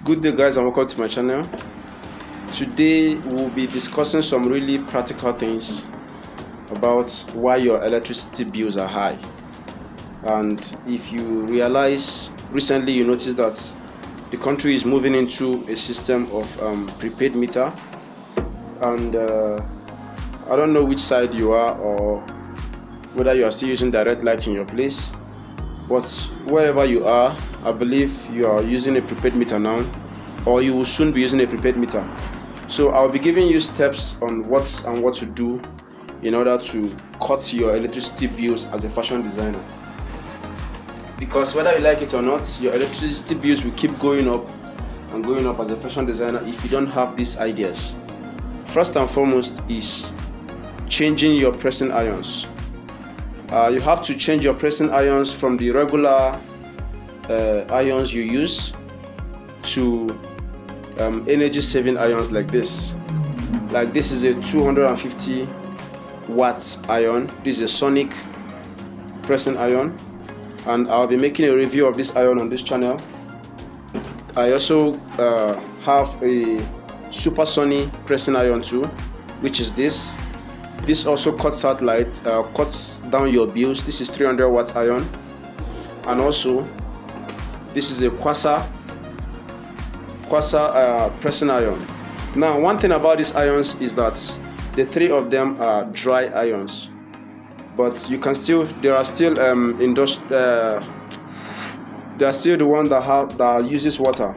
Good day guys, and welcome to my channel. Today we'll be discussing some really practical things about why your electricity bills are high. And if you realize, recently you noticed that the country is moving into a system of prepaid meter, and I don't know which side you are or whether you are still using direct light in your place, but wherever you are, I believe you are using a prepaid meter now, or you will soon be using a prepaid meter. So I'll be giving you steps on what to do in order to cut your electricity bills as a fashion designer. Because whether you like it or not, your electricity bills will keep going up and going up as a fashion designer if you don't have these ideas. First and foremost is changing your pressing irons. You have to change your pressing irons from the regular irons you use to energy saving irons like this. Like this is a 250 watts iron. This is a sonic pressing iron, and I'll be making a review of this iron on this channel. I also have a supersonic pressing iron too, which is this. This also cuts out light, cuts down your bills. This is 300 watt iron, and also this is a quasar pressing iron. Now, one thing about these irons is that the three of them are dry irons, but you can still there are still the one that uses water.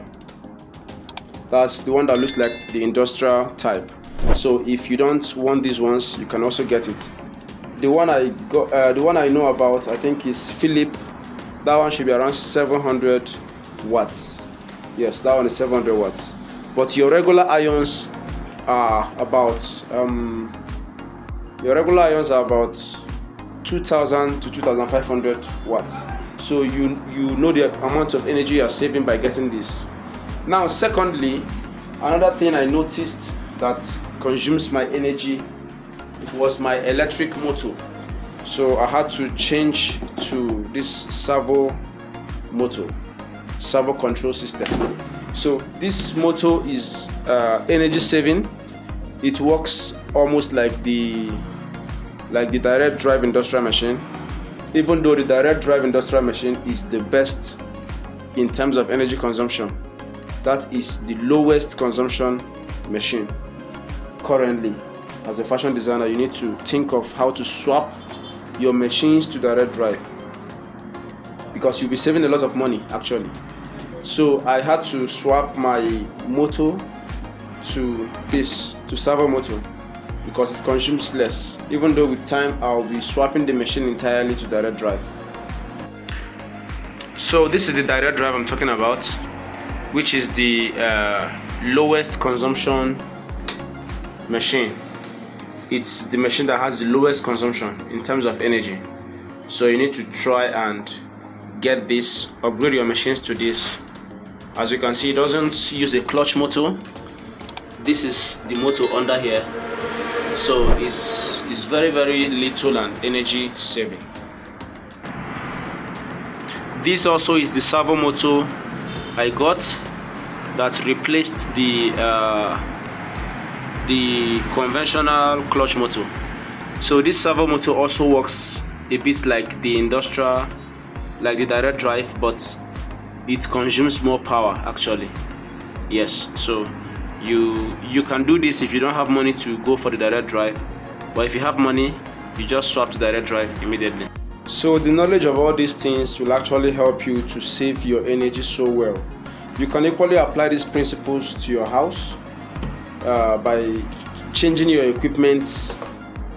That's the one that looks like the industrial type. So if you don't want these ones, you can also get it. The one I know about, I think, is Philip. That one should be around 700 watts. Yes, that one is 700 watts. But your regular irons are about 2,000 to 2,500 watts. So you know the amount of energy you are saving by getting this. Now, secondly, another thing I noticed that consumes my energy was my electric motor. So I had to change to this servo control system. So this motor is energy saving. It works almost like the direct drive industrial machine, even though the direct drive industrial machine is the best in terms of energy consumption. That is the lowest consumption machine. Currently, as a fashion designer, you need to think of how to swap your machines to direct drive, because you'll be saving a lot of money actually. So I had to swap my motor to servo motor because it consumes less, even though with time I'll be swapping the machine entirely to direct drive. So this is the direct drive I'm talking about, which is the lowest consumption machine. It's the machine that has the lowest consumption in terms of energy. So you need to try and get this, upgrade your machines to this. As you can see, it doesn't use a clutch motor. This is the motor under here, so it's very little and energy saving. This also is the servo motor I got that replaced the conventional clutch motor. So this servo motor also works a bit like the industrial, like the direct drive, but it consumes more power actually. Yes, so you can do this if you don't have money to go for the direct drive, but if you have money, you just swap to direct drive immediately. So the knowledge of all these things will actually help you to save your energy so well. You can equally apply these principles to your house by changing your equipment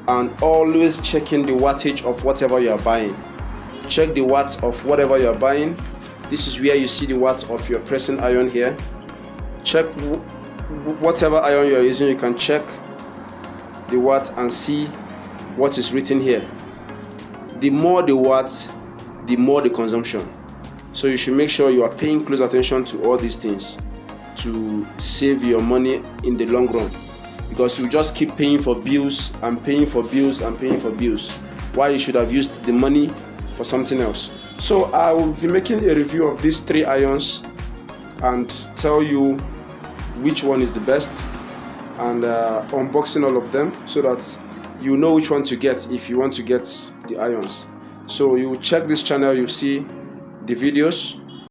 and always checking the wattage of whatever you are buying. Check the watts of whatever you are buying. This is where you see the watts of your pressing iron here. Check whatever iron you are using. You can check the watt and see what is written here. The more the watts, the more the consumption. So you should make sure you are paying close attention to all these things to save your money in the long run, because you just keep paying for bills and paying for bills and paying for bills, while you should have used the money for something else. So I will be making a review of these three irons and tell you which one is the best, and unboxing all of them so that you know which one to get if you want to get the irons. So you check this channel, you see the videos